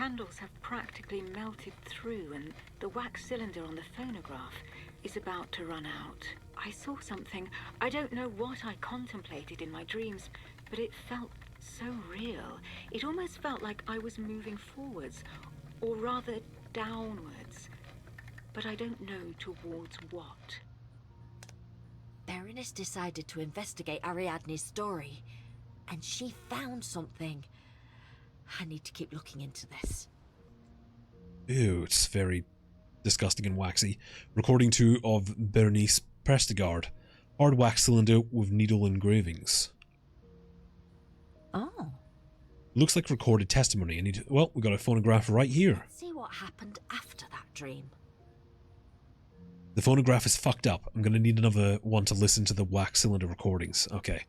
candles have practically melted through and the wax cylinder on the phonograph is about to run out. I saw something. I don't know what I contemplated in my dreams, but it felt so real. It almost felt like I was moving forwards, or rather downwards. But I don't know towards what. Berenice decided to investigate Ariadne's story, and she found something. I need to keep looking into this. Ew, it's very disgusting and waxy. Recording 2 of Berenice Prestigard. Hard wax cylinder with needle engravings. Oh. Looks like recorded testimony. Well, we got a phonograph right here. Let's see what happened after that dream. The phonograph is fucked up. I'm going to need another one to listen to the wax cylinder recordings. Okay.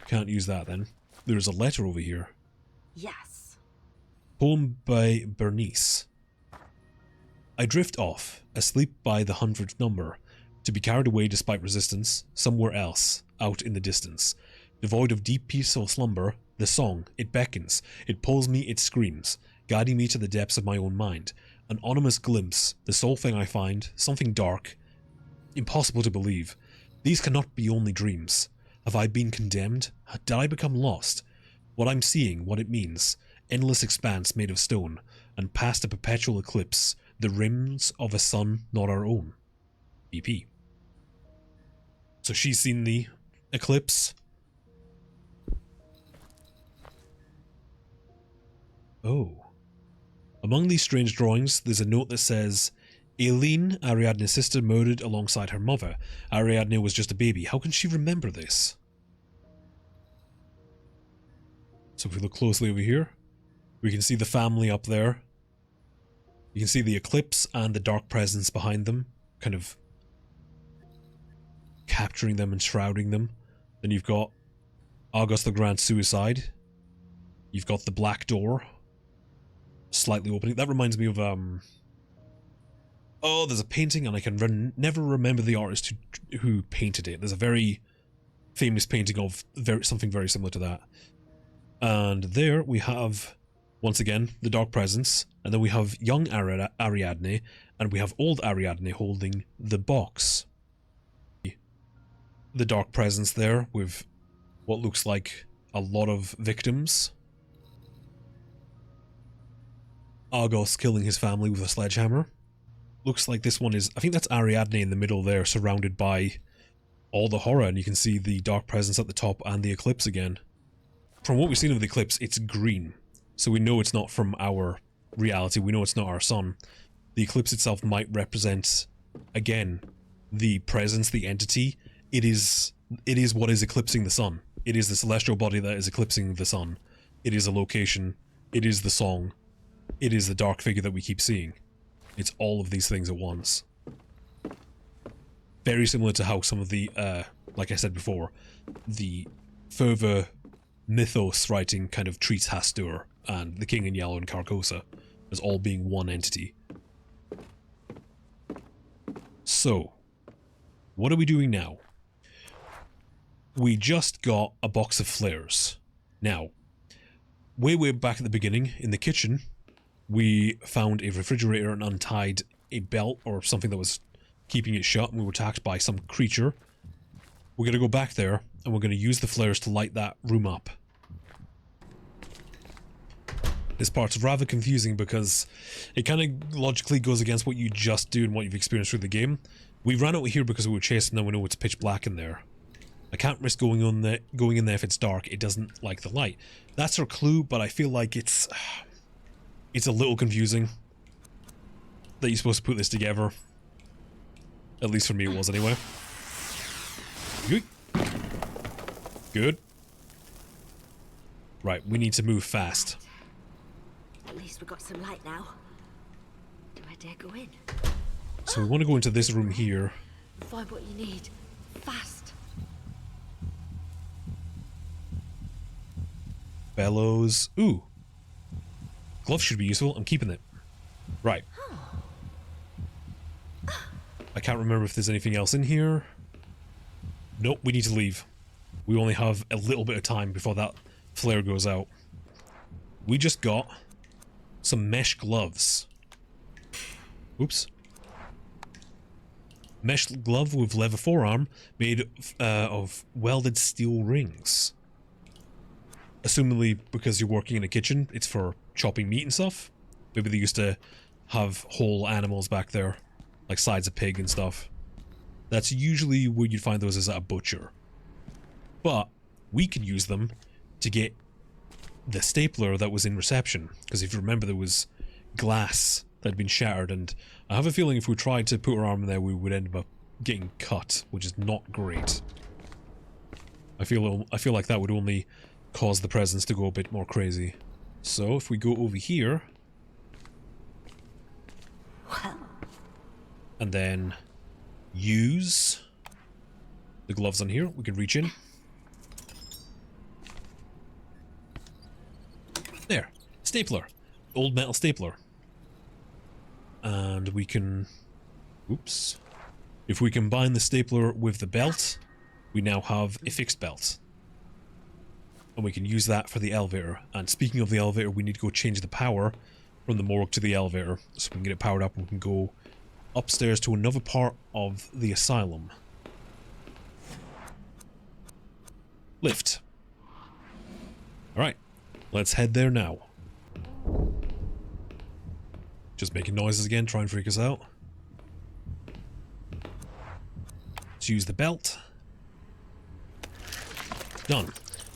Can't use that then. There's a letter over here. Yes. Poem by Bernice. I drift off, asleep by the 100th number, to be carried away despite resistance, somewhere else, out in the distance. Devoid of deep peaceful slumber, the song, it beckons, it pulls me, it screams, guiding me to the depths of my own mind. An ominous glimpse, the sole thing I find, something dark, impossible to believe. These cannot be only dreams. Have I been condemned? Did I become lost? What I'm seeing, what it means, endless expanse made of stone, and past a perpetual eclipse, the rims of a sun not our own. BP. So she's seen the eclipse. Oh. Among these strange drawings, there's a note that says, Aileen, Ariadne's sister, murdered alongside her mother. Ariadne was just a baby. How can she remember this? So if we look closely over here, we can see the family up there. You can see the eclipse and the dark presence behind them, kind of capturing them and shrouding them. Then you've got Argos the Grand Suicide. You've got the Black Door, slightly opening. That reminds me of, oh, there's a painting, and I can never remember the artist who painted it. There's a very famous painting of something very similar to that. And there we have, once again, the Dark Presence, and then we have young Ariadne, and we have old Ariadne holding the box. The Dark Presence there, with what looks like a lot of victims. Argos killing his family with a sledgehammer. Looks like this one is, I think that's Ariadne in the middle there, surrounded by all the horror, and you can see the Dark Presence at the top and the eclipse again. From what we've seen of the eclipse, it's green, so we know it's not from our reality, we know it's not our sun. The eclipse itself might represent, again, the presence, the entity. It is what is eclipsing the sun. It is the celestial body that is eclipsing the sun. It is a location. It is the song. It is the dark figure that we keep seeing. It's all of these things at once. Very similar to how some of the, like I said before, the further mythos writing kind of treats Hastur and the King in Yellow and Carcosa as all being one entity. So, what are we doing now? We just got a box of flares. Now, way back at the beginning, in the kitchen, we found a refrigerator and untied a belt or something that was keeping it shut, and we were attacked by some creature. We're going to go back there, and we're going to use the flares to light that room up. This part's rather confusing because it kind of logically goes against what you just do and what you've experienced through the game. We ran out here because we were chasing them, we know it's pitch black in there. I can't risk going in there if it's dark. It doesn't like the light. That's our clue, but I feel like it's a little confusing that you're supposed to put this together. At least for me it was anyway. Good. Right, we need to move fast. At least we've got some light now. Do I dare go in? So we want to go into this room here. Find what you need. Fast. Bellows. Ooh. Glove should be useful. I'm keeping it. Right. I can't remember if there's anything else in here. Nope, we need to leave. We only have a little bit of time before that flare goes out. We just got some mesh gloves. Oops. Mesh glove with leather forearm made of welded steel rings. Assumingly because you're working in a kitchen, it's for chopping meat and stuff. Maybe they used to have whole animals back there, like sides of pig and stuff. That's usually where you'd find those, is at a butcher. But we could use them to get the stapler that was in reception, because if you remember, there was glass that had been shattered, and I have a feeling if we tried to put our arm in there, we would end up getting cut, which is not great. I feel like that would only cause the presence to go a bit more crazy. So if we go over here, and then use the gloves on here, we can reach in. There, stapler, old metal stapler. And we can, oops, if we combine the stapler with the belt, we now have a fixed belt. And we can use that for the elevator. And speaking of the elevator, we need to go change the power from the morgue to the elevator, so we can get it powered up and we can go upstairs to another part of the asylum. Lift. Alright, let's head there now. Just making noises again, try and freak us out. Let's use the belt. Done.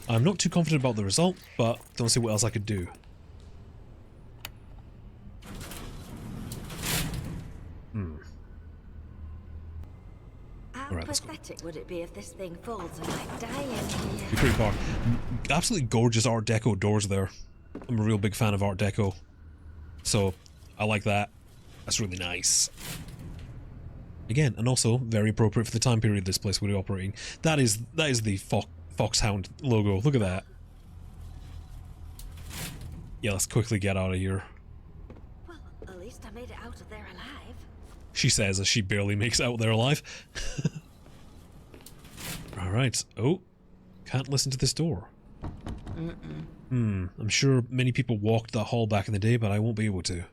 I'm not too confident about the result, but don't see what else I could do. How pathetic would it be if this thing falls and I die in here? Be pretty far. Absolutely gorgeous Art Deco doors there. I'm a real big fan of Art Deco, so I like that. That's really nice. Again, and also very appropriate for the time period this place would be operating. That is the Foxhound logo. Look at that. Yeah, let's quickly get out of here. Well, at least I made it out of there alive. She says as she barely makes it out there alive. Alright. Oh, can't listen to this door. I'm sure many people walked that hall back in the day, but I won't be able to.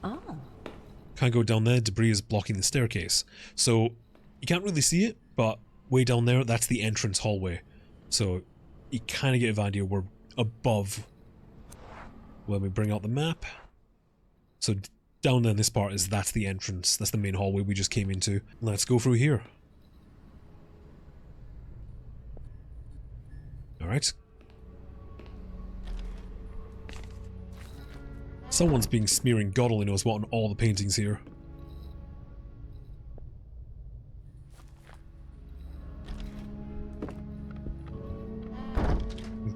Oh. Can't go down there, debris is blocking the staircase. So, you can't really see it, but way down there, that's the entrance hallway. So, you kind of get an idea we're above when we bring out the map. So, down there in this part that's the entrance, that's the main hallway we just came into. Let's go through here. Alright. Someone's being smearing God only knows what on all the paintings here.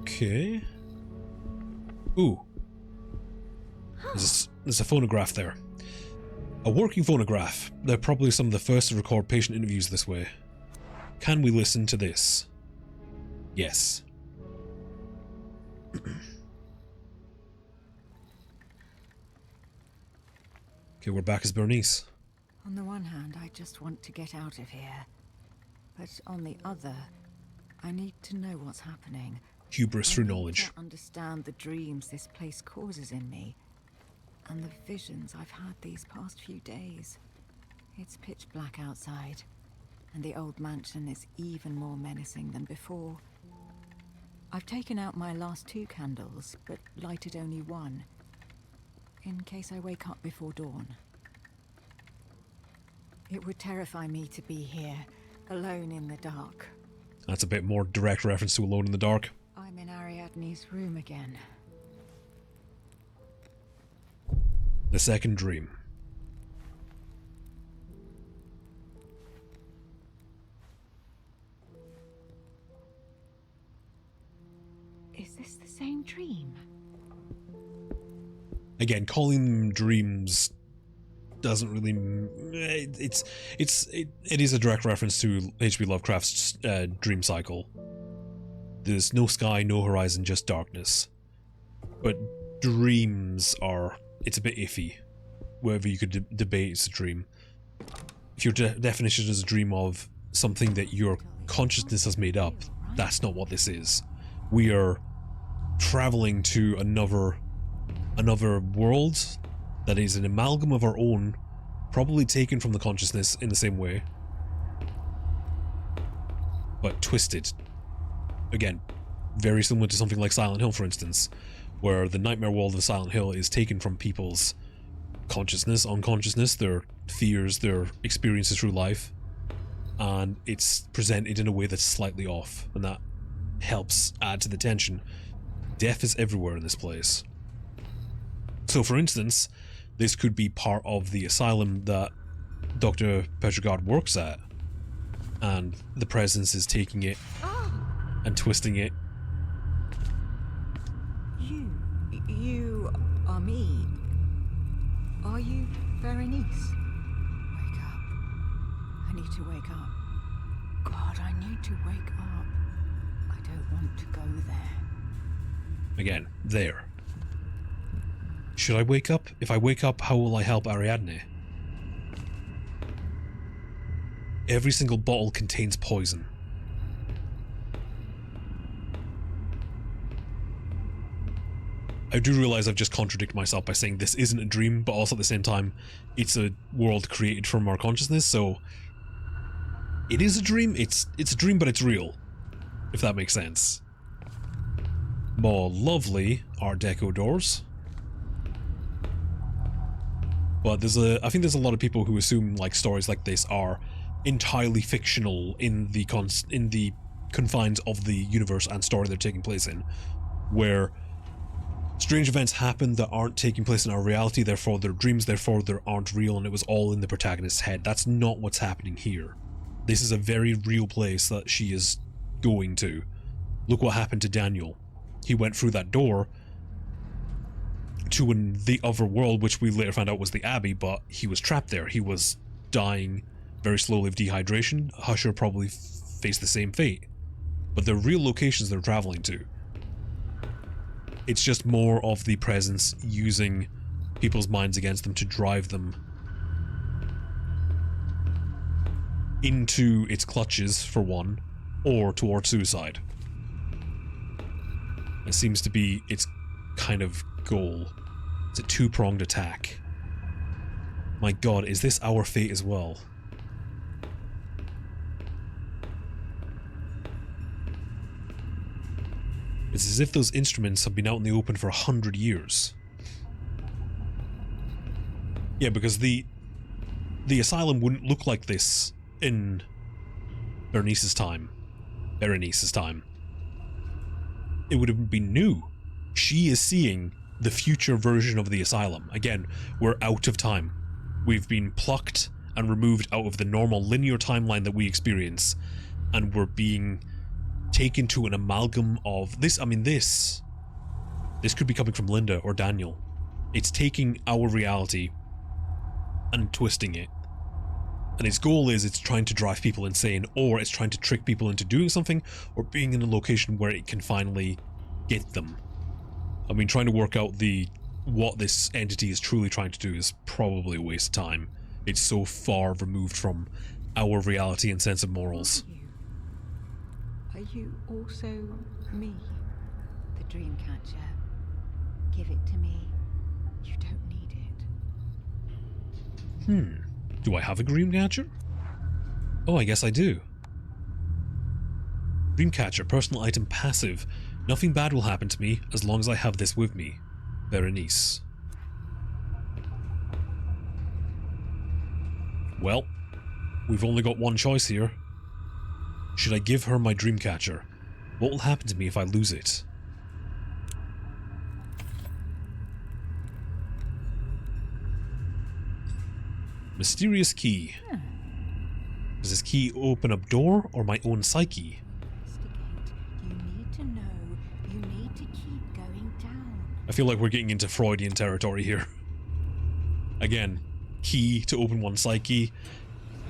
Okay. Ooh. There's a phonograph there. A working phonograph. They're probably some of the first to record patient interviews this way. Can we listen to this? Yes. Okay, we're back as Bernice. On the one hand, I just want to get out of here. But on the other, I need to know what's happening. Hubris through knowledge. I need to understand the dreams this place causes in me. And the visions I've had these past few days. It's pitch black outside. And the old mansion is even more menacing than before. I've taken out my last 2 candles, but lighted only 1. In case I wake up before dawn. It would terrify me to be here, alone in the dark. That's a bit more direct reference to Alone in the Dark. I'm in Ariadne's room again. The second dream. Is this the same dream? Again, calling them dreams doesn't really. It is a direct reference to H.P. Lovecraft's dream cycle. There's no sky, no horizon, just darkness. But dreams are. It's a bit iffy. Wherever you could debate it's a dream. if your definition is a dream of something that your consciousness has made up, that's not what this is. We are traveling to another world that is an amalgam of our own, probably taken from the consciousness in the same way, but twisted. Again, very similar to something like Silent Hill, for instance, where the nightmare world of Silent Hill is taken from people's consciousness, unconsciousness, their fears, their experiences through life, and it's presented in a way that's slightly off, and that helps add to the tension. Death is everywhere in this place. So, for instance, this could be part of the asylum that Dr. Petrogard works at, and the presence is taking it and twisting it. You are me. Are you Berenice? Wake up. I need to wake up. God, I need to wake up. I don't want to go there. Again, there. Should I wake up? If I wake up, how will I help Ariadne? Every single bottle contains poison. I do realize I've just contradicted myself by saying this isn't a dream, but also at the same time, it's a world created from our consciousness, so it is a dream. It's a dream, but it's real, if that makes sense. More lovely Art Deco doors. But I think there's a lot of people who assume like stories like this are entirely fictional in the confines of the universe and story they're taking place in, where strange events happen that aren't taking place in our reality, therefore they're dreams, therefore they aren't real, and it was all in the protagonist's head. That's not what's happening here. This is a very real place that she is going to. Look what happened to Daniel. He went through that door to the other world, which we later found out was the Abbey, but he was trapped there. He was dying very slowly of dehydration. Husher probably faced the same fate. But they're real locations they're traveling to. It's just more of the presence using people's minds against them to drive them into its clutches, for one, or towards suicide. It seems to be its kind of goal. It's a two-pronged attack. My god, is this our fate as well? It's as if those instruments have been out in the open for 100 years. Yeah, because the asylum wouldn't look like this in Berenice's time. It would have been new. She is seeing the future version of the asylum. Again, we're out of time. We've been plucked and removed out of the normal linear timeline that we experience, and we're being taken to an amalgam of this. I mean, this could be coming from Linda or Daniel. It's taking our reality and twisting it. And its goal is it's trying to drive people insane, or it's trying to trick people into doing something, or being in a location where it can finally get them. I mean, trying to work out what this entity is truly trying to do is probably a waste of time. It's so far removed from our reality and sense of morals. Are you also me? The dream catcher. Give it to me. You don't need it. Do I have a Dreamcatcher? Oh, I guess I do. Dreamcatcher, personal item passive. Nothing bad will happen to me as long as I have this with me. Berenice. Well, we've only got one choice here. Should I give her my Dreamcatcher? What will happen to me if I lose it? Mysterious key. Does this key open a door or my own psyche? You need to know. You need to keep going down. I feel like we're getting into Freudian territory here. Again, key to open one's psyche.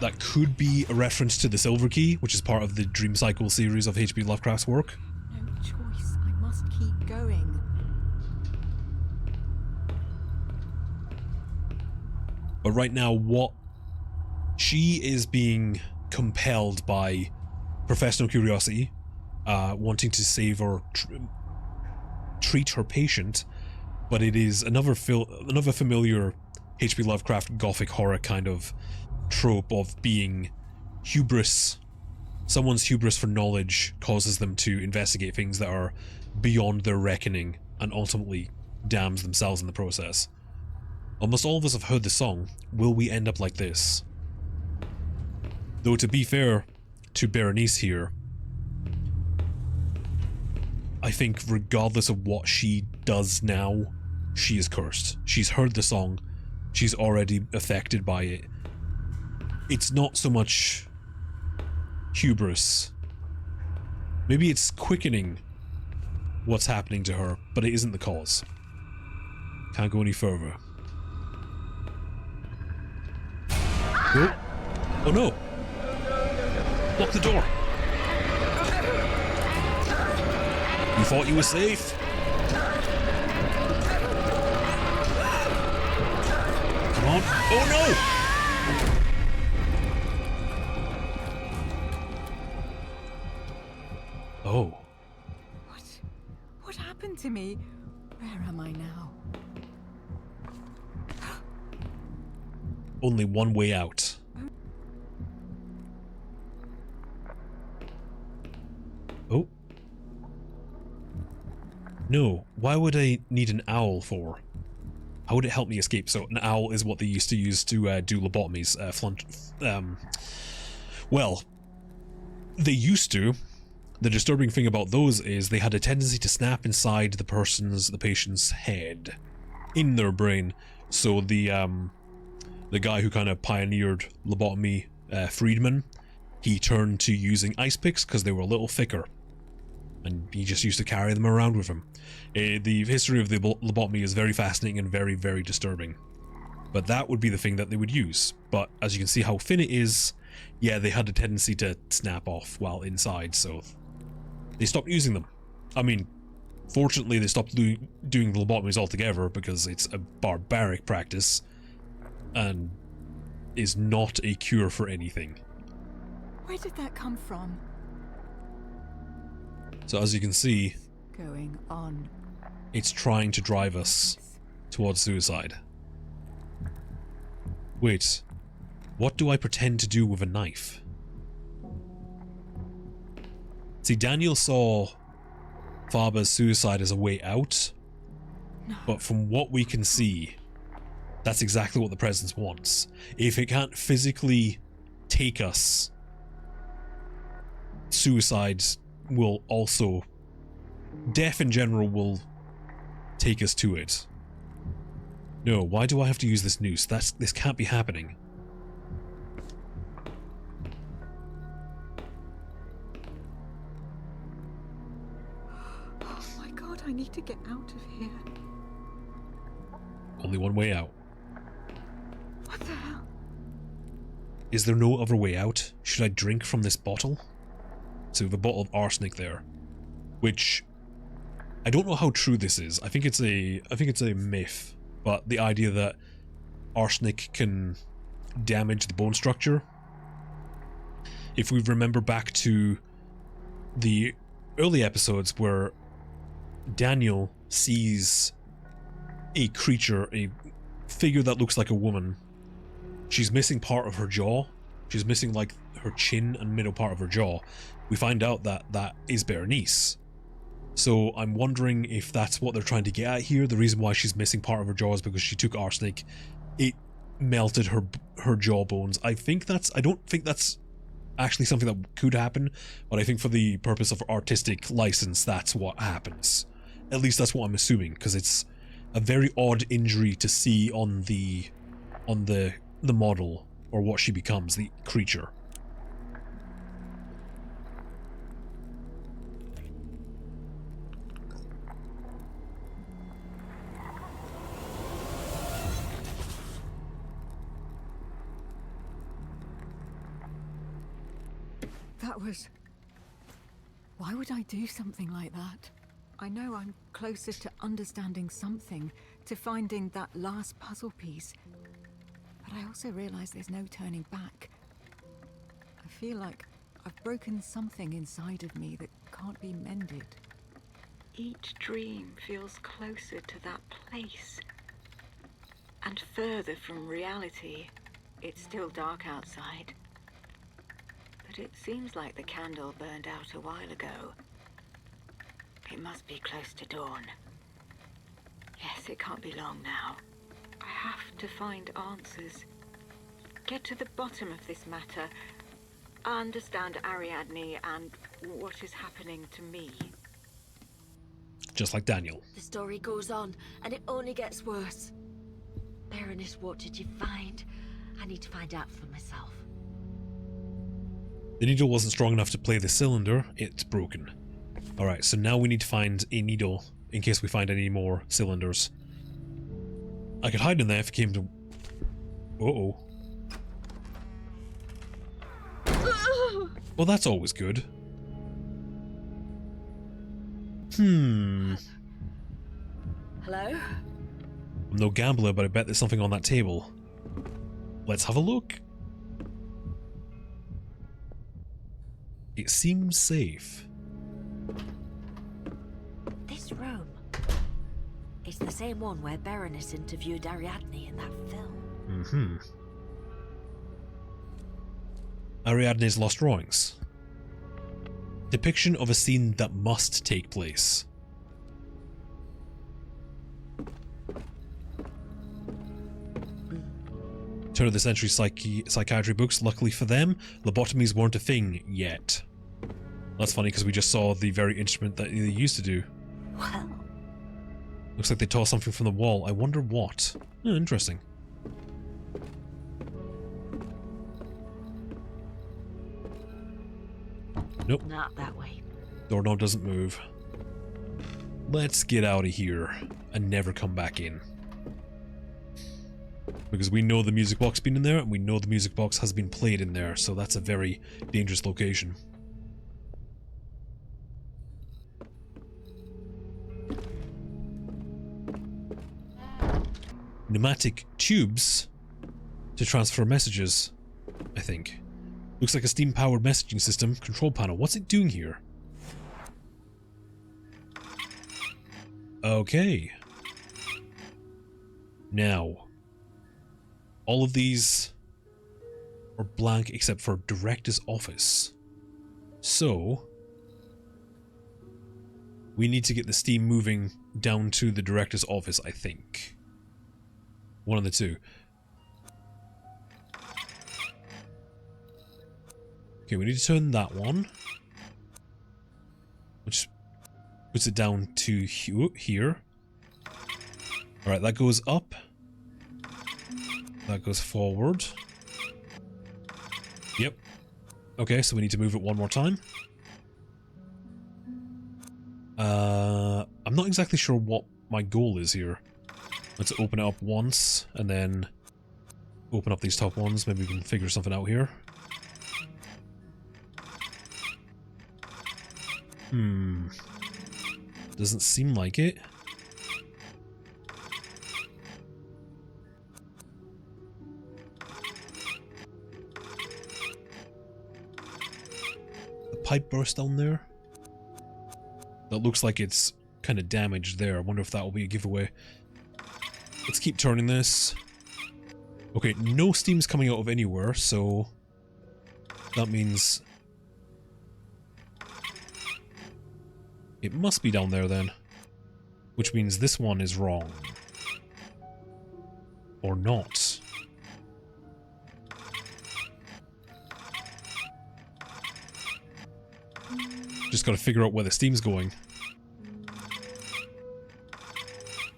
That could be a reference to the Silver Key, which is part of the Dream Cycle series of H.P. Lovecraft's work. No choice. I must keep going. But right now, what she is being compelled by professional curiosity, wanting to save or treat her patient, but it is another familiar H.P. Lovecraft gothic horror kind of trope of being hubris. Someone's hubris for knowledge causes them to investigate things that are beyond their reckoning and ultimately damns themselves in the process. Almost all of us have heard the song, Will We End Up Like This? Though to be fair to Berenice here, I think regardless of what she does now, she is cursed. She's heard the song, she's already affected by it. It's not so much hubris. Maybe it's quickening what's happening to her, but it isn't the cause. Can't go any further. Oh, oh no! Lock the door! You thought you were safe? Come on. Oh no! Oh. What happened to me? Where am I now? Only one way out. Oh. No, why would I need an owl for? How would it help me escape? So an owl is what they used to use to do lobotomies. Well, they used to. The disturbing thing about those is they had a tendency to snap inside the patient's head, in their brain. So the guy who kind of pioneered lobotomy, Friedman, he turned to using ice picks because they were a little thicker, and he just used to carry them around with him. The history of the lobotomy is very fascinating and very, very disturbing. But that would be the thing that they would use. But as you can see how thin it is, yeah, they had a tendency to snap off while inside, so they stopped using them. I mean, fortunately they stopped doing lobotomies altogether because it's a barbaric practice and is not a cure for anything. Where did that come from? So as you can see, Going on. it's trying to drive us towards suicide. Wait, what do I pretend to do with a knife? See, Daniel saw Faber's suicide as a way out, but from what we can see, that's exactly what the Presence wants. If it can't physically take us, suicide will also... Death in general will take us to it. No, why do I have to use this noose? This can't be happening. Oh my god, I need to get out of here. Only one way out. What the hell? Is there no other way out? Should I drink from this bottle? So the bottle of arsenic there, which I don't know how true this is. I think it's a myth, but the idea that arsenic can damage the bone structure. If we remember back to the early episodes where Daniel sees a creature, a figure that looks like a woman, she's missing part of her jaw. She's missing like her chin and middle part of her jaw. We find out that that is Berenice. So I'm wondering if that's what they're trying to get at here. The reason why she's missing part of her jaw is because she took arsenic. It melted her jawbones. I don't think that's actually something that could happen, but I think for the purpose of artistic license, that's what happens. At least that's what I'm assuming, because it's a very odd injury to see on the model, or what she becomes, the creature. That was... Why would I do something like that? I know I'm closer to understanding something, to finding that last puzzle piece. But I also realise there's no turning back. feel like I've broken something inside of me that can't be mended. Each dream feels closer to that place. And further from reality. It's still dark outside. But it seems like the candle burned out a while ago. It must be close to dawn. Yes, it can't be long now. I have to find answers. Get to the bottom of this matter. Understand Ariadne and what is happening to me. Just like Daniel. The story goes on, and it only gets worse. Baroness, what did you find? I need to find out for myself. The needle wasn't strong enough to play the cylinder. It's broken. Alright, so now we need to find a needle in case we find any more cylinders. I could hide in there if it came to... Uh-oh. Well, that's always good. Hello? I'm no gambler, but I bet there's something on that table. Let's have a look. It seems safe. This room. It's the same one where Baroness interviewed Ariadne in that film. Ariadne's lost drawings. Depiction of a scene that must take place. Turn of the century psychiatry books. Luckily for them, lobotomies weren't a thing yet. That's funny because we just saw the very instrument that they used to do. Well, Looks like they tore something from the wall. I wonder what. Oh, interesting. Nope. not that way. Doorknob doesn't move. Let's get out of here and never come back in. Because we know the music box been in there, and we know the music box has been played in there, so that's a very dangerous location. Pneumatic tubes to transfer messages, I think. Looks like a steam-powered messaging system. Control panel. What's it doing here? Okay. Now, all of these are blank except for director's office. So, we need to get the steam moving down to the director's office, I think. One of the two. Okay, we need to turn that one, which puts it down to here. Alright, that goes up. That goes forward. Yep. Okay, so we need to move it one more time. I'm not exactly sure what my goal is here. Let's open it up once, and then open up these top ones. Maybe we can figure something out here. Doesn't seem like it. The pipe burst down there. That looks like it's kind of damaged there. I wonder if that will be a giveaway. Let's keep turning this. Okay, no steam's coming out of anywhere, so that means it must be down there then. Which means this one is wrong. Or not. Just gotta figure out where the steam's going.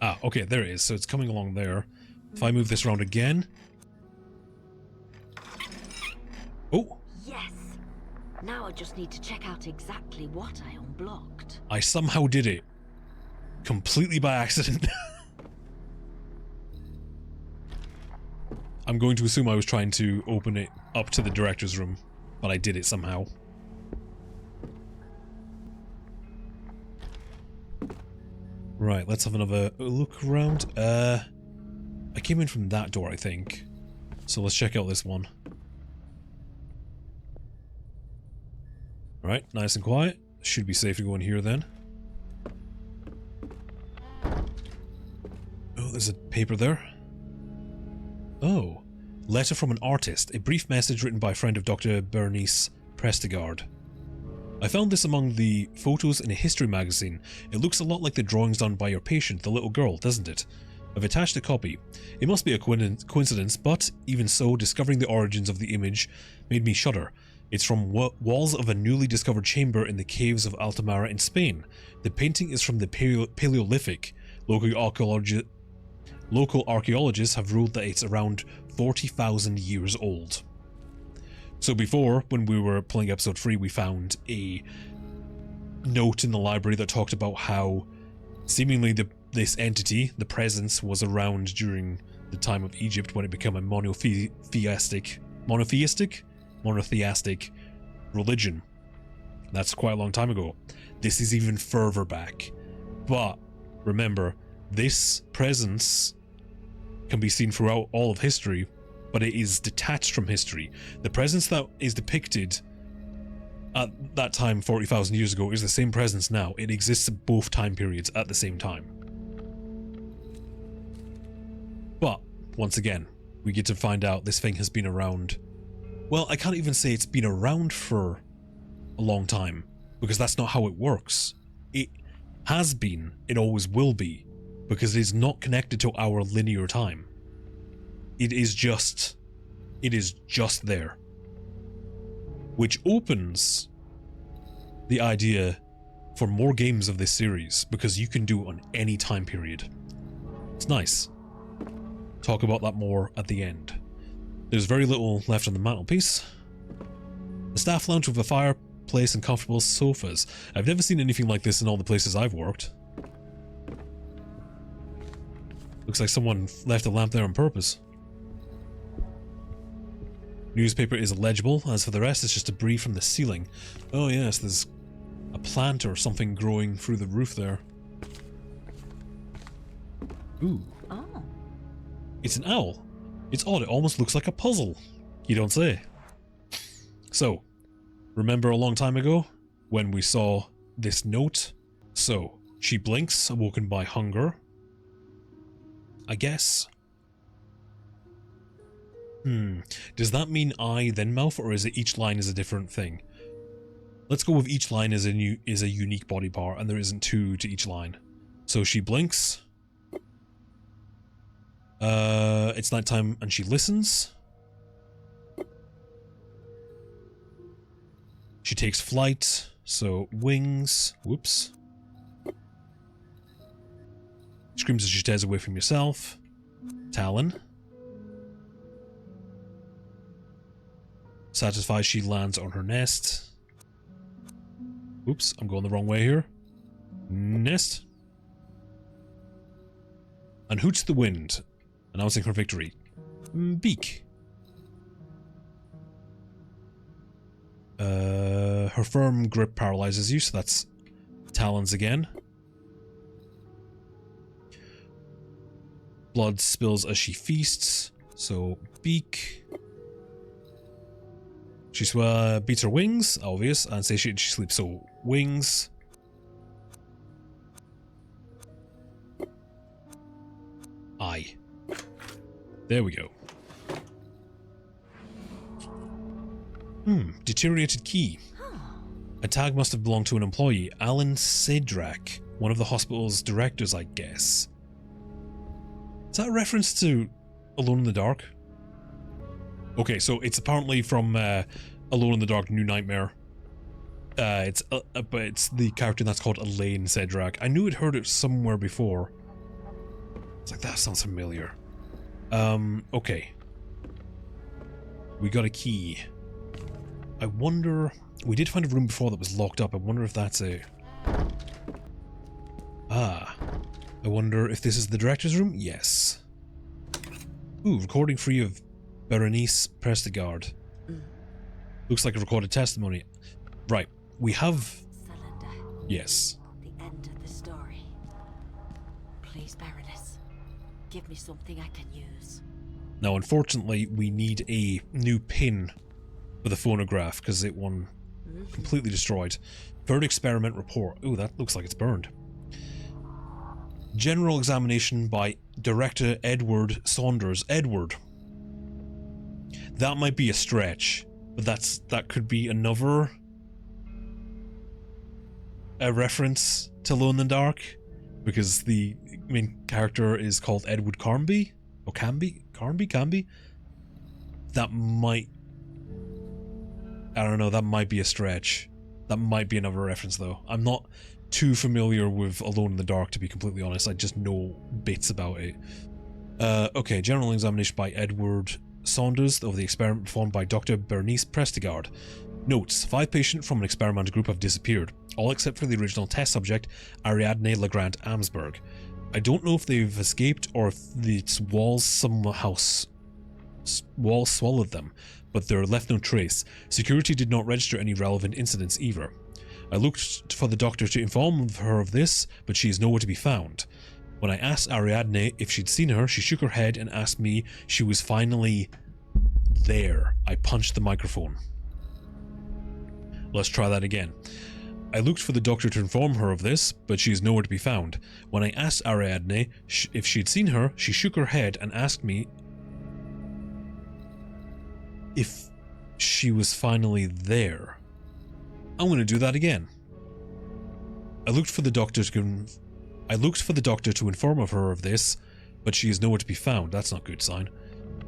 Ah, okay, there it is. So it's coming along there. If I move this around again... Oh! Yes! Now I just need to check out exactly what I unblocked. I somehow did it. Completely by accident. I'm going to assume I was trying to open it up to the director's room, but I did it somehow. Right, let's have another look around. I came in from that door, I think. So let's check out this one. Alright, nice and quiet. Should be safe to go in here then. Oh, there's a paper there. Oh. Letter from an artist. A brief message written by a friend of Dr. Bernice Prestigard. I found this among the photos in a history magazine. It looks a lot like the drawings done by your patient, the little girl, doesn't it? I've attached a copy. It must be a coincidence, but even so, discovering the origins of the image made me shudder. It's from walls of a newly discovered chamber in the caves of Altamara in Spain. The painting is from the Paleolithic. Local archaeologists have ruled that it's around 40,000 years old. So before, when we were playing episode 3, we found a note in the library that talked about how seemingly this entity, the presence, was around during the time of Egypt when it became a monotheistic religion. That's quite a long time ago. This is even further back. But remember, this presence can be seen throughout all of history, but it is detached from history. The presence that is depicted at that time 40,000 years ago is the same presence now. It exists at both time periods at the same time. But, once again, we get to find out this thing has been around. Well, I can't even say it's been around for a long time, because that's not how it works. It has been, it always will be, because it is not connected to our linear time. It is just there. Which opens the idea for more games of this series, because you can do it on any time period. It's nice. Talk about that more at the end. There's very little left on the mantelpiece. A staff lounge with a fireplace and comfortable sofas. I've never seen anything like this in all the places I've worked. Looks like someone left a lamp there on purpose. Newspaper is illegible. As for the rest, it's just debris from the ceiling. Oh yes, there's a plant or something growing through the roof there. Ooh. Oh. It's an owl. It's odd, it almost looks like a puzzle. You don't say. So, remember a long time ago when we saw this note? So, she blinks, awoken by hunger. I guess. Does that mean eye then mouth, or is it each line is a different thing? Let's go with each line is a unique body part, and there isn't two to each line. So she blinks. It's nighttime, and she listens. She takes flight, so wings. Whoops. Screams as she stares away from yourself. Talon. Satisfied, she lands on her nest. Oops, I'm going the wrong way here. Nest. And hoots the wind, announcing her victory. Beak. Her firm grip paralyzes you, so that's talons again. Blood spills as she feasts, so beak. She beats her wings, obvious, and satiated she sleeps, so wings. Eye. There we go. Deteriorated key. A tag must have belonged to an employee, Alan Sedrak, one of the hospital's directors, I guess. Is that a reference to Alone in the Dark? Okay, so it's apparently from Alone in the Dark: New Nightmare. But it's the character that's called Elaine Sedrak. I knew I'd heard it somewhere before. It's like, that sounds familiar. Okay. We got a key. I wonder... We did find a room before that was locked up. I wonder if that's a... Ah. I wonder if this is the director's room? Yes. Ooh, recording free of Berenice Prestigard. Looks like a recorded testimony. Right, we have... Cylinder. Yes. The end of the story. Please, Baroness, give me something I can use. Now, unfortunately, we need a new pin for the phonograph, because it one Completely destroyed. Third experiment report. Ooh, that looks like it's burned. General examination by Director Edward Saunders. Edward. That might be a stretch, but that could be another reference to Alone in the Dark, because the main character is called Edward Carnby, or Canby. That might, I don't know, that might be a stretch. That might be another reference though. I'm not too familiar with Alone in the Dark, to be completely honest. I just know bits about it. Okay, general examination by Edward Saunders of the experiment performed by Dr. Bernice Prestigard. Notes: 5 patients from an experimental group have disappeared, all except for the original test subject, Ariadne Legrand Amsberg. I don't know if they've escaped or if its walls somehow swallowed them, but there left no trace. Security did not register any relevant incidents either. I looked for the doctor to inform her of this, but she is nowhere to be found. When I asked Ariadne if she'd seen her, she shook her head and asked me she was finally there. I punched the microphone. Let's try that again. I looked for the doctor to inform her of this, but she is nowhere to be found. When I asked Ariadne if she'd seen her, she shook her head and asked me if she was finally there. I'm going to do that again. I looked for the doctor to inform her of this, but she is nowhere to be found. That's not a good sign.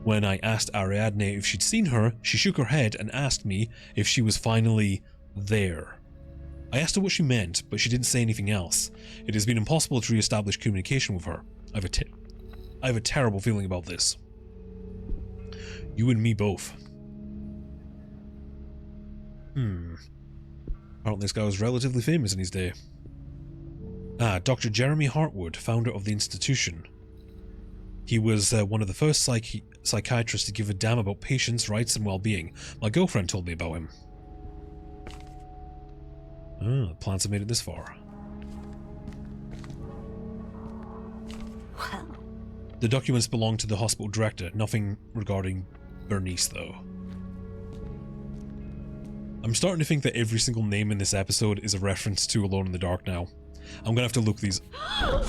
When I asked Ariadne if she'd seen her, she shook her head and asked me if she was finally there. I asked her what she meant, but she didn't say anything else. It has been impossible to re-establish communication with her. I have a terrible feeling about this. You and me both. Apparently this guy was relatively famous in his day. Dr. Jeremy Hartwood, founder of the institution. He was one of the first psychiatrists to give a damn about patients' rights and well-being. My girlfriend told me about him. The plants have made it this far. Well, The documents belong to the hospital director. Nothing regarding Bernice, though. I'm starting to think that every single name in this episode is a reference to Alone in the Dark now. I'm gonna have to look these up.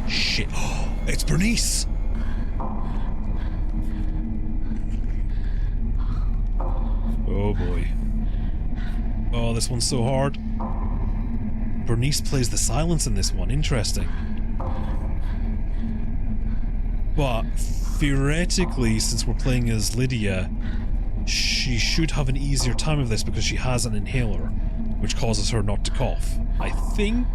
Shit. It's Bernice! Oh boy. Oh, this one's so hard. Bernice plays the silence in this one. Interesting. But theoretically, since we're playing as Lydia, she should have an easier time of this because she has an inhaler, which causes her not to cough. I think?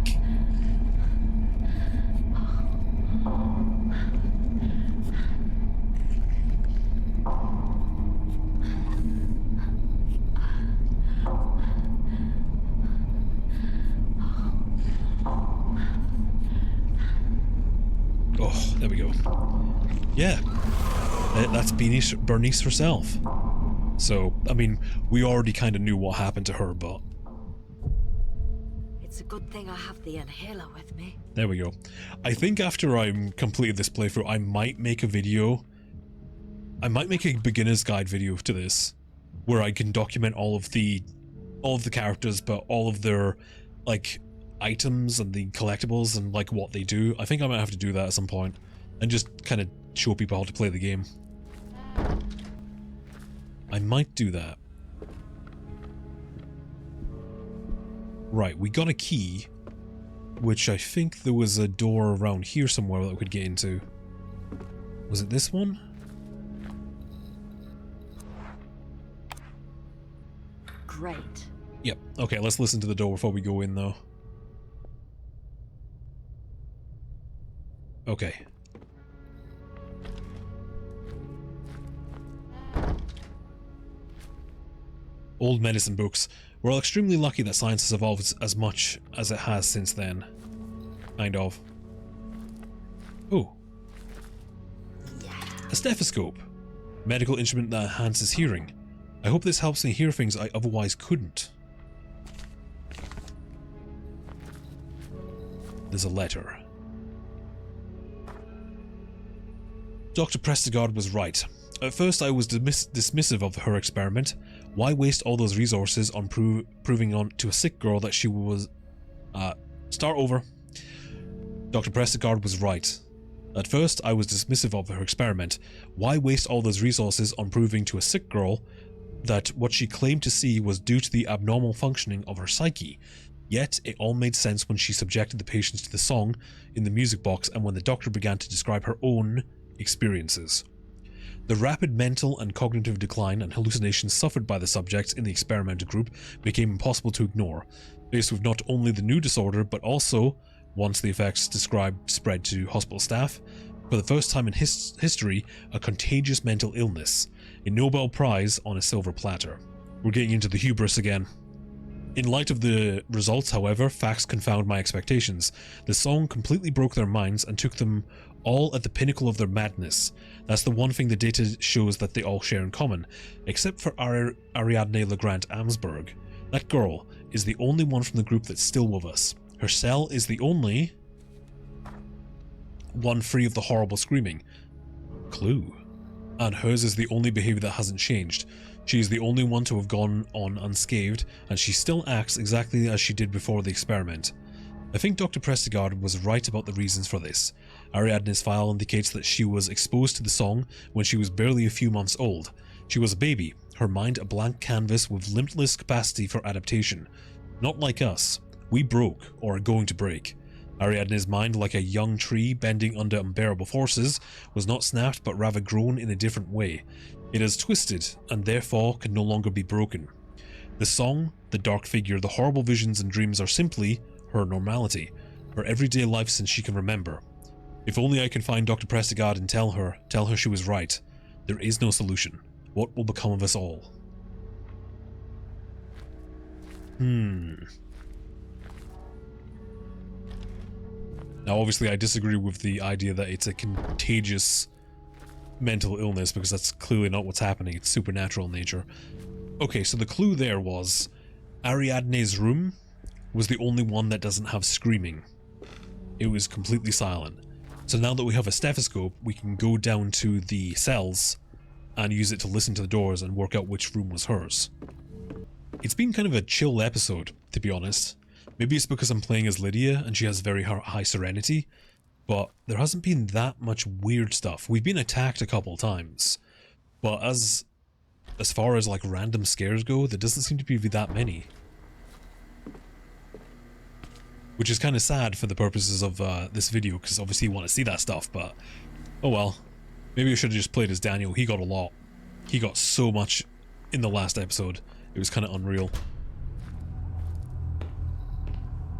Oh, there we go. Yeah, that's Bernice herself. So, I mean, we already kind of knew what happened to her, but... it's a good thing I have the inhaler with me. There we go. I think after I'm completed this playthrough, I might make a video. I might make a beginner's guide video to this, where I can document all of the characters, but all of their, like, items and the collectibles and, like, what they do. I think I might have to do that at some point, and just kind of show people how to play the game. I might do that. Right, we got a key, which I think there was a door around here somewhere that we could get into. Was it this one? Great. Yep. Okay, let's listen to the door before we go in, though. Okay. Old medicine books. We're all extremely lucky that science has evolved as much as it has since then. Kind of. Oh. Yeah. A stethoscope. Medical instrument that enhances hearing. I hope this helps me hear things I otherwise couldn't. There's a letter. Dr. Prestigard was right. At first I was dismissive of her experiment. Why waste all those resources on proving on to a sick girl that she was... start over. Dr. Prestigard was right. At first, I was dismissive of her experiment. Why waste all those resources on proving to a sick girl that what she claimed to see was due to the abnormal functioning of her psyche? Yet, it all made sense when she subjected the patients to the song in the music box and when the doctor began to describe her own experiences. The rapid mental and cognitive decline and hallucinations suffered by the subjects in the experimental group became impossible to ignore, faced with not only the new disorder but also, once the effects described spread to hospital staff, for the first time in history, a contagious mental illness, a Nobel Prize on a silver platter. We're getting into the hubris again. In light of the results, however, facts confound my expectations. The song completely broke their minds and took them all at the pinnacle of their madness. That's the one thing the data shows that they all share in common, except for Ariadne Legrand-Amsberg. That girl is the only one from the group that's still with us. Her cell is the only one free of the horrible screaming. Clue. And hers is the only behavior that hasn't changed. She is the only one to have gone on unscathed, and she still acts exactly as she did before the experiment. I think Dr. Prestigard was right about the reasons for this. Ariadne's file indicates that she was exposed to the song when she was barely a few months old. She was a baby, her mind a blank canvas with limitless capacity for adaptation. Not like us. We broke, or are going to break. Ariadne's mind, like a young tree bending under unbearable forces, was not snapped but rather grown in a different way. It is twisted, and therefore can no longer be broken. The song, the dark figure, the horrible visions and dreams are simply her normality, her everyday life since she can remember. If only I can find Dr. Prestigard and tell her she was right. There is no solution. What will become of us all? Now obviously I disagree with the idea that it's a contagious mental illness, because that's clearly not what's happening. It's supernatural in nature. Okay, so the clue there was Ariadne's room was the only one that doesn't have screaming. It was completely silent. So now that we have a stethoscope, we can go down to the cells and use it to listen to the doors and work out which room was hers. It's been kind of a chill episode, to be honest. Maybe it's because I'm playing as Lydia and she has very high serenity, but there hasn't been that much weird stuff. We've been attacked a couple times, but as far as like random scares go, there doesn't seem to be that many. Which is kind of sad for the purposes of this video, because obviously you want to see that stuff, but oh well. Maybe I should have just played as Daniel. He got a lot. He got so much in the last episode. It was kind of unreal.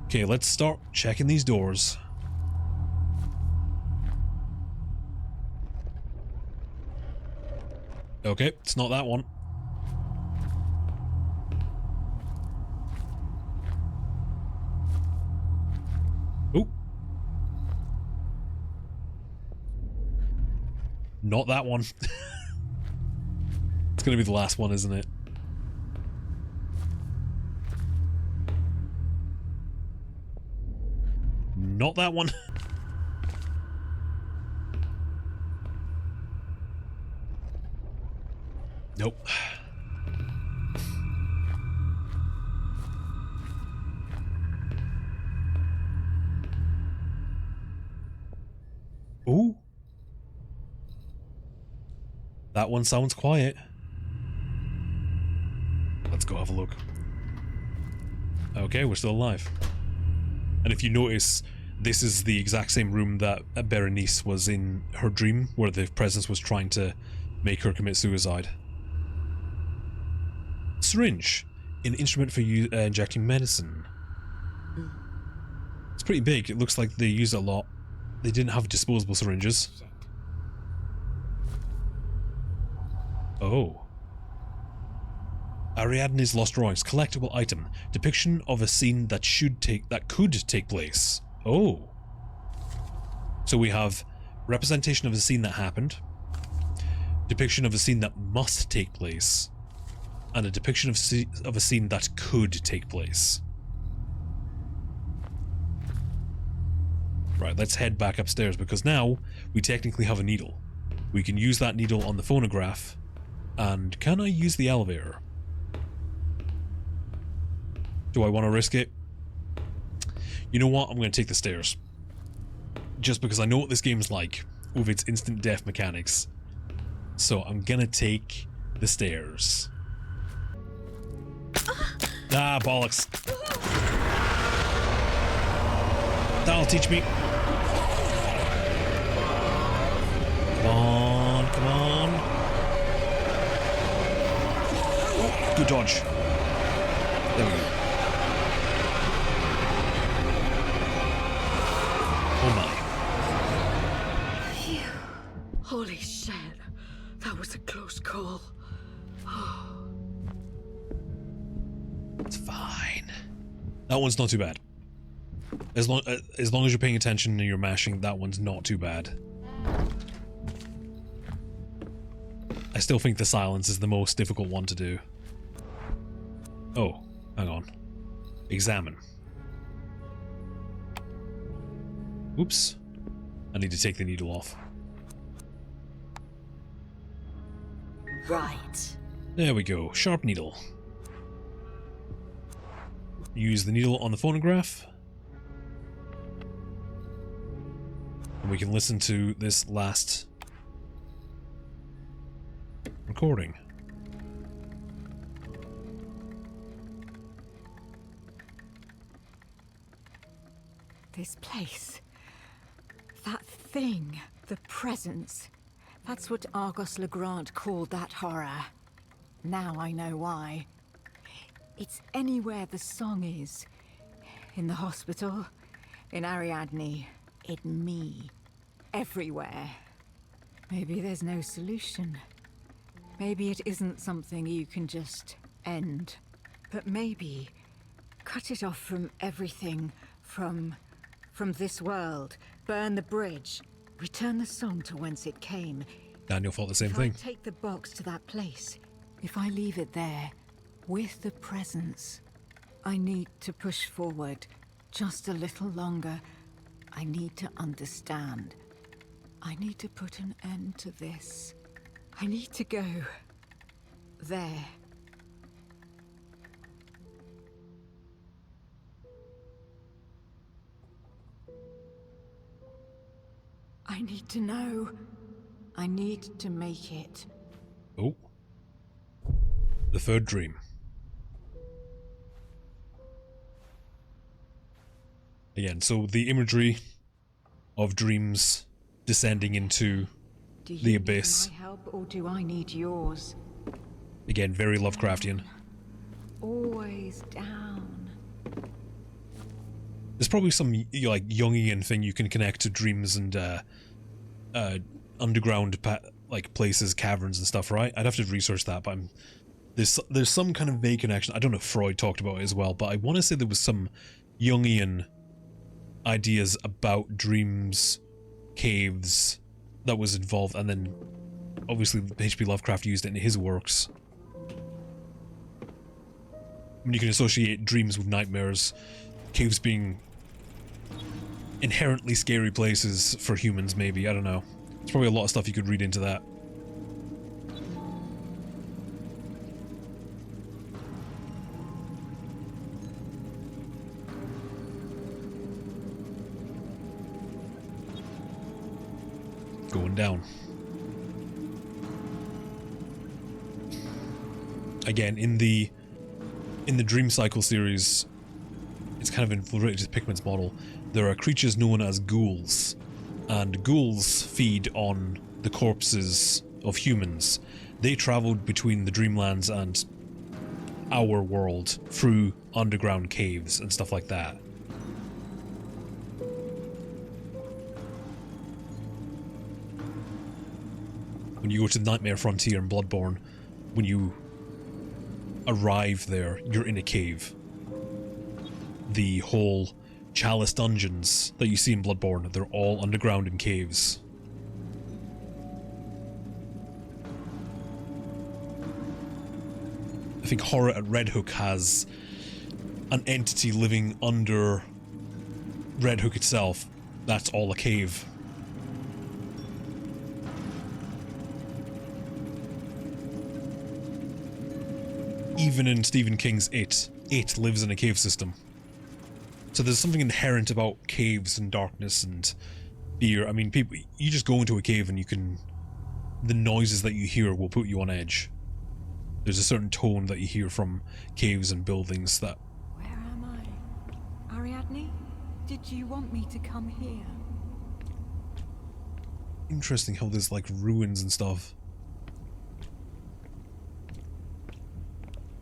Okay, let's start checking these doors. Okay, it's not that one. Oh. Not that one. It's gonna be the last one, isn't it? Not that one. Nope. Ooh. That one sounds quiet. Let's go have a look. Okay, we're still alive. And if you notice, this is the exact same room that Berenice was in her dream, where the presence was trying to make her commit suicide. Syringe. An instrument for injecting medicine. It's pretty big. It looks like they use it a lot. They didn't have disposable syringes. Oh. Ariadne's lost drawings. Collectible item. Depiction of a scene that could take place. Oh. So we have representation of a scene that happened, depiction of a scene that must take place, and a depiction of a scene that could take place. Right, let's head back upstairs, because now we technically have a needle. We can use that needle on the phonograph. And can I use the elevator? Do I want to risk it? You know what? I'm going to take the stairs. Just because I know what this game's like with its instant death mechanics. So I'm going to take the stairs. Ah, bollocks. That'll teach me. Come on, come on. Oh, good dodge. There we go. Oh my. Phew. Holy shit. That was a close call. It's fine. That one's not too bad. As long as you're paying attention and you're mashing, that one's not too bad. I still think the silence is the most difficult one to do. Oh, hang on. Examine. Oops. I need to take the needle off. Right. There we go. Sharp needle. Use the needle on the phonograph. And we can listen to this last recording. This place. That thing. The presence. That's what Argos Legrand called that horror. Now I know why. It's anywhere the song is. In the hospital, in Ariadne, in me. Everywhere. Maybe there's no solution. Maybe it isn't something you can just end. But maybe cut it off from everything, from this world. Burn the bridge. Return the song to whence it came. Daniel thought the same If thing. I take the box to that place, if I leave it there, with the presence, I need to push forward just a little longer. I need to understand. I need to put an end to this. I need to go there. I need to know. I need to make it. Oh. The third dream. Again, so the imagery of dreams descending into Do you the abyss. need my help or do I need yours? Again, very Lovecraftian. Always down. There's probably some like Jungian thing you can connect to dreams and underground like places, caverns and stuff, right? I'd have to research that, but there's some kind of vague connection. I don't know if Freud talked about it as well, but I want to say there was some Jungian ideas about dreams, caves that was involved, and then obviously H.P. Lovecraft used it in his works. I mean, you can associate dreams with nightmares, caves being inherently scary places for humans, maybe. I don't know. There's probably a lot of stuff you could read into that. Going down. Again, in the Dream Cycle series, it's kind of infiltrated Pickman's model. There are creatures known as ghouls, and ghouls feed on the corpses of humans. They traveled between the Dreamlands and our world through underground caves and stuff like that. When you go to the Nightmare Frontier in Bloodborne, when you arrive there, you're in a cave. The whole Chalice dungeons that you see in Bloodborne, they're all underground in caves. I think Horror at Red Hook has an entity living under Red Hook itself. That's all a cave. Even in Stephen King's It, it lives in a cave system. So there's something inherent about caves and darkness and fear. I mean, people, you just go into a cave and you can... the noises that you hear will put you on edge. There's a certain tone that you hear from caves and buildings that... Where am I? Ariadne? Did you want me to come here? Interesting how there's like ruins and stuff.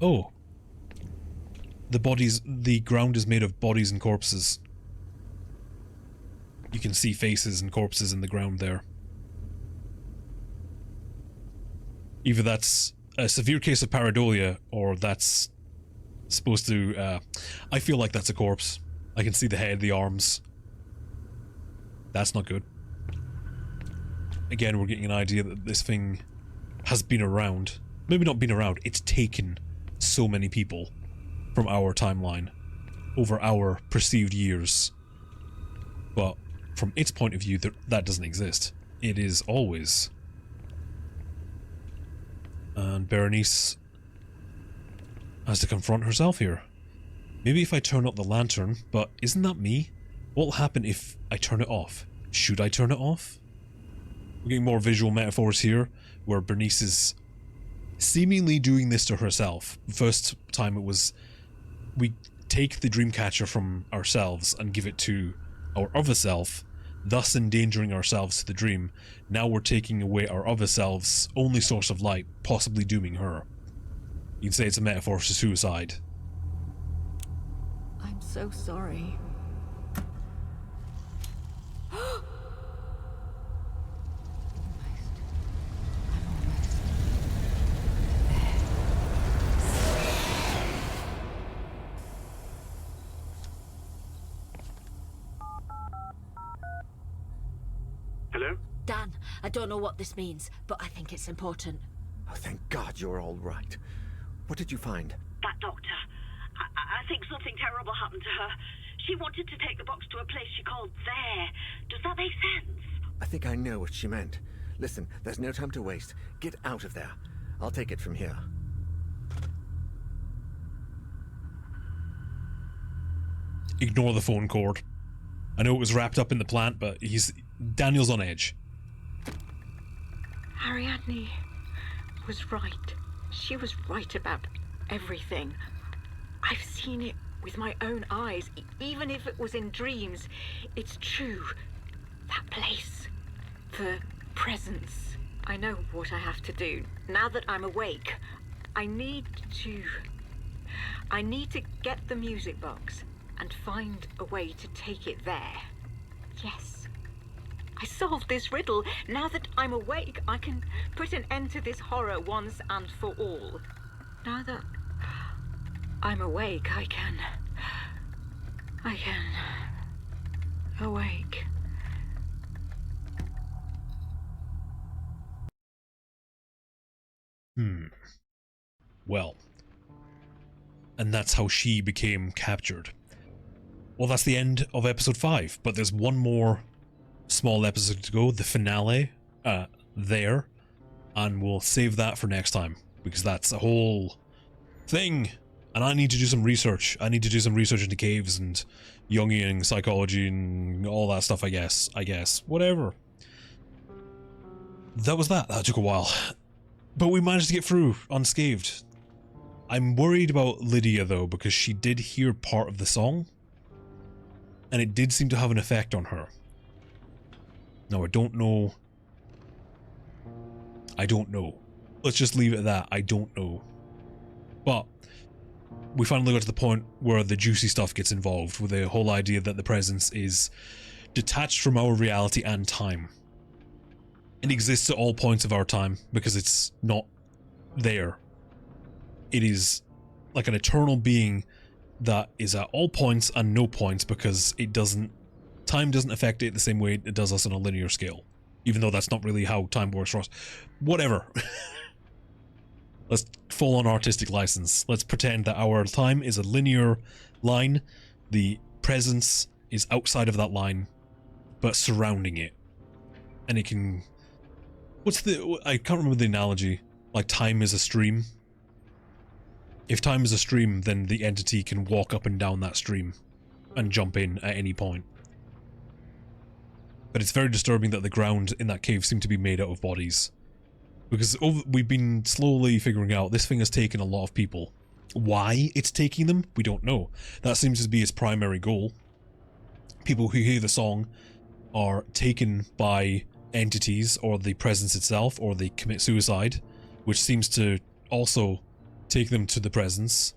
Oh. The ground is made of bodies and corpses. You can see faces and corpses in the ground there. Either that's a severe case of pareidolia, or that's supposed to, I feel like that's a corpse. I can see the head, the arms. That's not good. Again, we're getting an idea that this thing has been around. Maybe not been around, it's taken so many people from our timeline over our perceived years. But from its point of view, that doesn't exist. It is always. And Berenice has to confront herself here. Maybe if I turn up the lantern, but isn't that me? What'll happen if I turn it off? Should I turn it off? We're getting more visual metaphors here, where Bernice is seemingly doing this to herself. First time it was, we take the dreamcatcher from ourselves and give it to our other self, thus endangering ourselves to the dream. Now we're taking away our other self's only source of light, possibly dooming her. You can say it's a metaphor for suicide. I'm so sorry. Hello? Dan, I don't know what this means, but I think it's important. Oh, thank God you're all right. What did you find? That doctor. I think something terrible happened to her. She wanted to take the box to a place she called there. Does that make sense? I think I know what she meant. Listen, there's no time to waste. Get out of there. I'll take it from here. Ignore the phone cord. I know it was wrapped up in the plant, but Daniel's on edge. Ariadne was right. She was right about everything. I've seen it with my own eyes, even if it was in dreams. It's true. That place. The presence. I know what I have to do. Now that I'm awake, I need to get the music box and find a way to take it there. Yes. I solved this riddle. Now that I'm awake, I can put an end to this horror once and for all. Now that I'm awake, I can awake. Well. And that's how she became captured. Well, that's the end of episode 5, but there's one more small episode to go, the finale, there, and we'll save that for next time, because that's a whole thing, and I need to do some research. I need to do some research into caves and Jungian psychology and all that stuff, I guess, whatever. That was that took a while, but we managed to get through unscathed. I'm worried about Lydia though, because she did hear part of the song, and it did seem to have an effect on her. Now, I don't know. Let's just leave it at that. I don't know. But we finally got to the point where the juicy stuff gets involved, with the whole idea that the presence is detached from our reality and time. It exists at all points of our time, because it's not there. It is like an eternal being that is at all points and no points, because time doesn't affect it the same way it does us on a linear scale. Even though that's not really how time works for us. Whatever. Let's fall on artistic license. Let's pretend that our time is a linear line. The presence is outside of that line, but surrounding it. And it can... I can't remember the analogy. Like time is a stream. If time is a stream, then the entity can walk up and down that stream and jump in at any point. But it's very disturbing that the ground in that cave seemed to be made out of bodies. Because we've been slowly figuring out this thing has taken a lot of people. Why it's taking them, we don't know. That seems to be its primary goal. People who hear the song are taken by entities or the presence itself, or they commit suicide, which seems to also take them to the presence.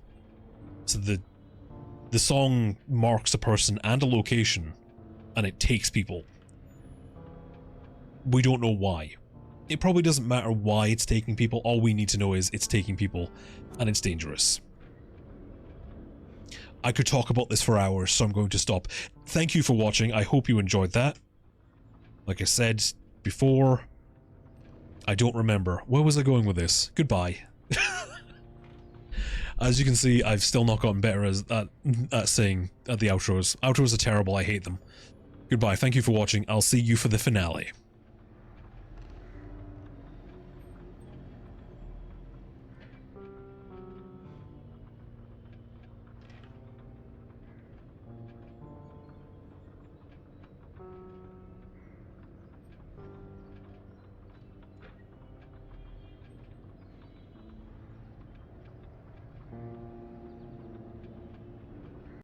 So the song marks a person and a location, and it takes people. We don't know why. It probably doesn't matter why it's taking people. All we need to know is it's taking people, and it's dangerous. I could talk about this for hours, so I'm going to stop. Thank you for watching. I hope you enjoyed that. Like I said before, I don't remember. Where was I going with this? Goodbye. As you can see, I've still not gotten better at saying the outros. Outros are terrible. I hate them. Goodbye. Thank you for watching. I'll see you for the finale.